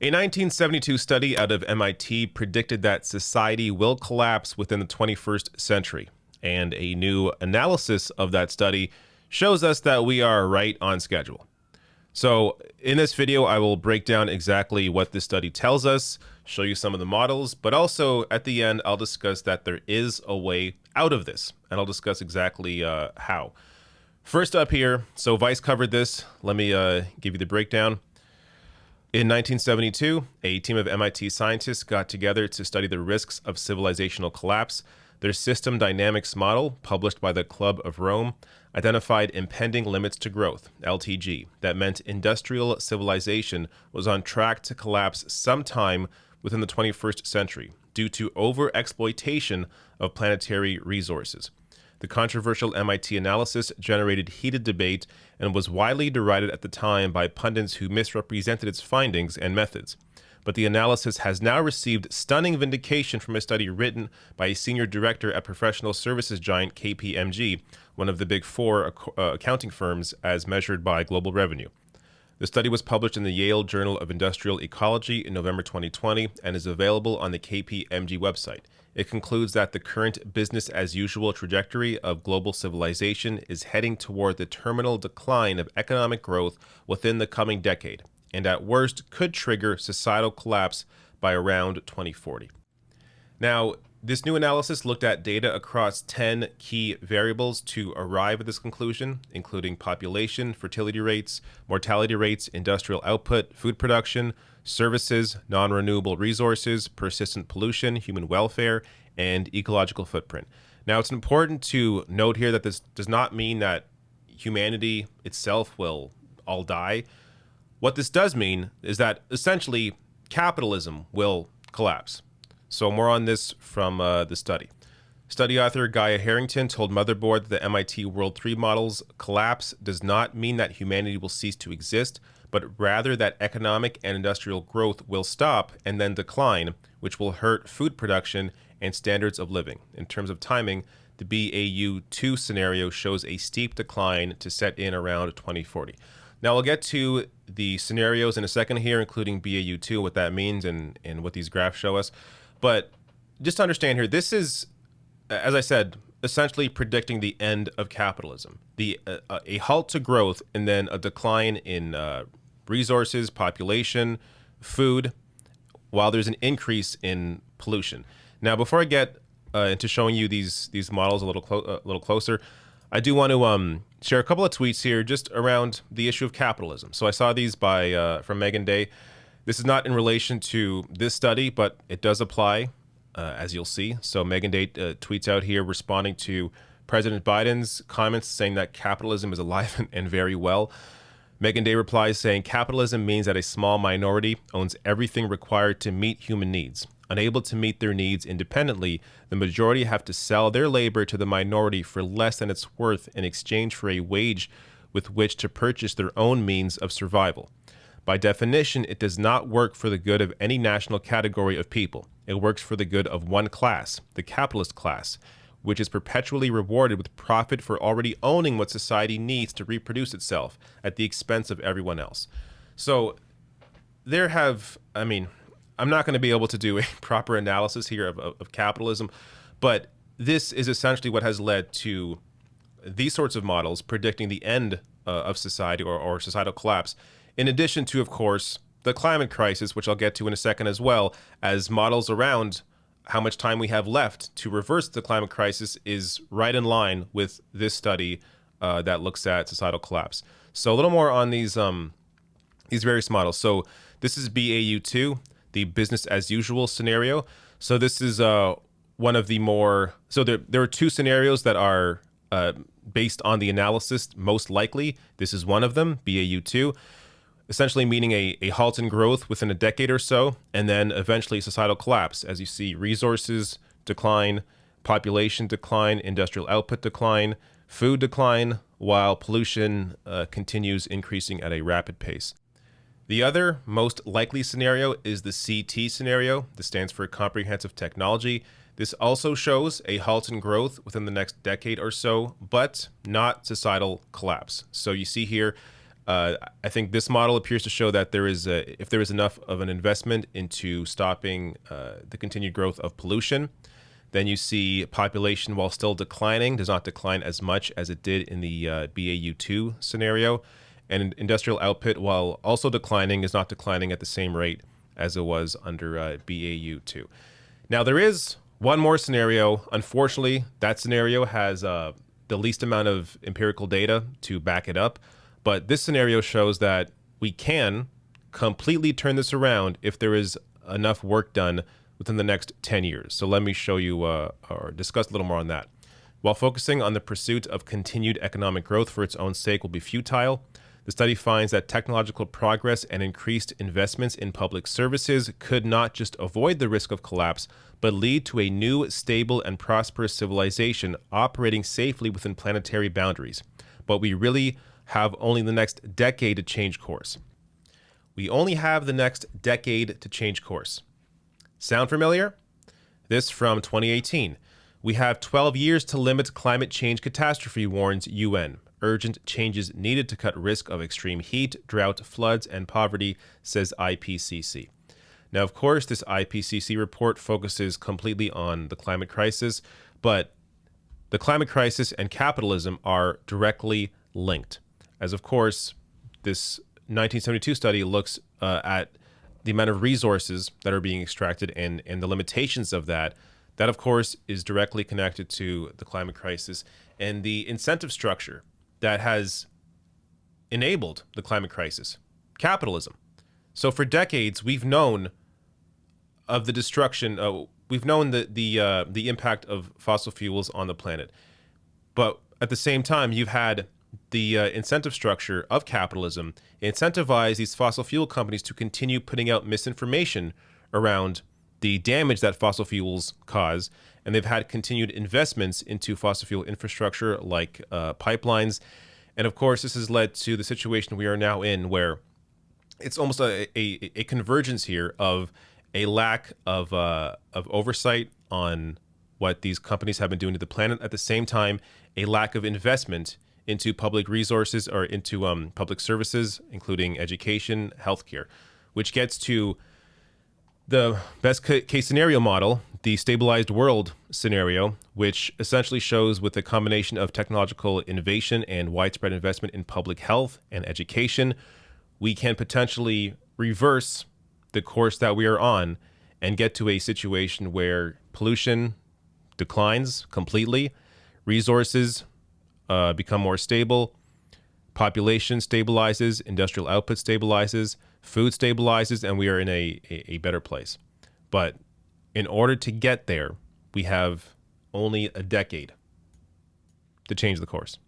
A 1972 study out of MIT predicted that society will collapse within the 21st century, and a new analysis of that study shows us that we are right on schedule. So, in this video, I will break down exactly what this study tells us, show you some of the models, but also at the end, I'll discuss that there is a way out of this, and I'll discuss exactly how. First up here, so Vice covered this. Let me give you the breakdown. In 1972, a team of MIT scientists got together to study the risks of civilizational collapse. Their system dynamics model, published by the Club of Rome, identified impending limits to growth, LTG, that meant industrial civilization was on track to collapse sometime within the 21st century due to overexploitation of planetary resources. The controversial MIT analysis generated heated debate and was widely derided at the time by pundits who misrepresented its findings and methods. But the analysis has now received stunning vindication from a study written by a senior director at professional services giant KPMG, one of the big four accounting firms as measured by global revenue. The study was published in the Yale Journal of Industrial Ecology in November 2020 and is available on the KPMG website. It concludes that the current business-as-usual trajectory of global civilization is heading toward the terminal decline of economic growth within the coming decade, and at worst could trigger societal collapse by around 2040. Now, this new analysis looked at data across 10 key variables to arrive at this conclusion, including population, fertility rates, mortality rates, industrial output, food production, services, non-renewable resources, persistent pollution, human welfare, and ecological footprint. Now, it's important to note here that this does not mean that humanity itself will all die. What this does mean is that essentially capitalism will collapse. So more on this from the study. Study author Gaia Harrington told Motherboard that the MIT World 3 model's collapse does not mean that humanity will cease to exist, but rather that economic and industrial growth will stop and then decline, which will hurt food production and standards of living. In terms of timing, the BAU2 scenario shows a steep decline to set in around 2040. Now, I'll get to the scenarios in a second here, including BAU2, what that means and what these graphs show us. But just to understand here, this is, as I said, essentially predicting the end of capitalism, a halt to growth and then a decline in resources, population, food, while there's an increase in pollution. Now, before I get into showing you these models a little closer, I do want to share a couple of tweets here just around the issue of capitalism. So I saw these from Megan Day. This is not in relation to this study, but it does apply, as you'll see. So Megan Day tweets out here responding to President Biden's comments saying that capitalism is alive and very well. Megan Day replies saying, capitalism means that a small minority owns everything required to meet human needs. Unable to meet their needs independently, the majority have to sell their labor to the minority for less than it's worth in exchange for a wage with which to purchase their own means of survival. By definition, it does not work for the good of any national category of people. It works for the good of one class, the capitalist class, which is perpetually rewarded with profit for already owning what society needs to reproduce itself at the expense of everyone else. So I'm not going to be able to do a proper analysis here of capitalism, but this is essentially what has led to these sorts of models predicting the end of society or societal collapse. In addition to, of course, the climate crisis, which I'll get to in a second as well, as models around how much time we have left to reverse the climate crisis is right in line with this study that looks at societal collapse. So a little more on these various models. So this is BAU2, the business as usual scenario. So this is one of the more, so there are two scenarios that are based on the analysis most likely. This is one of them, BAU2. Essentially meaning a halt in growth within a decade or so, and then eventually societal collapse. As you see, resources decline, population decline, industrial output decline, food decline, while pollution continues increasing at a rapid pace. The other most likely scenario is the CT scenario. This stands for comprehensive technology. This also shows a halt in growth within the next decade or so, but not societal collapse. So you see here, I think this model appears to show that if there is enough of an investment into stopping the continued growth of pollution, then you see population, while still declining, does not decline as much as it did in the BAU2 scenario. And industrial output, while also declining, is not declining at the same rate as it was under BAU2. Now, there is one more scenario. Unfortunately, that scenario has the least amount of empirical data to back it up. But this scenario shows that we can completely turn this around if there is enough work done within the next 10 years. So let me show you or discuss a little more on that. While focusing on the pursuit of continued economic growth for its own sake will be futile, the study finds that technological progress and increased investments in public services could not just avoid the risk of collapse, but lead to a new, stable, and prosperous civilization operating safely within planetary boundaries. But we really have only the next decade to change course. We only have the next decade to change course. Sound familiar? This from 2018. We have 12 years to limit climate change catastrophe, warns UN. Urgent changes needed to cut risk of extreme heat, drought, floods, and poverty, says IPCC. Now, of course, this IPCC report focuses completely on the climate crisis, but the climate crisis and capitalism are directly linked. As of course, this 1972 study looks at the amount of resources that are being extracted and the limitations of that. That, of course, is directly connected to the climate crisis and the incentive structure that has enabled the climate crisis, capitalism. So for decades, we've known of the destruction. We've known the impact of fossil fuels on the planet, but at the same time, you've had the incentive structure of capitalism incentivize these fossil fuel companies to continue putting out misinformation around the damage that fossil fuels cause. And they've had continued investments into fossil fuel infrastructure like pipelines. And of course, this has led to the situation we are now in, where it's almost a convergence here of a lack of oversight on what these companies have been doing to the planet. At the same time, a lack of investment into public resources or into public services, including education, healthcare, which gets to the best case scenario model, the stabilized world scenario, which essentially shows with a combination of technological innovation and widespread investment in public health and education, we can potentially reverse the course that we are on and get to a situation where pollution declines completely, resources become more stable, population stabilizes, industrial output stabilizes, food stabilizes, and we are in a better place. But in order to get there, we have only a decade to change the course.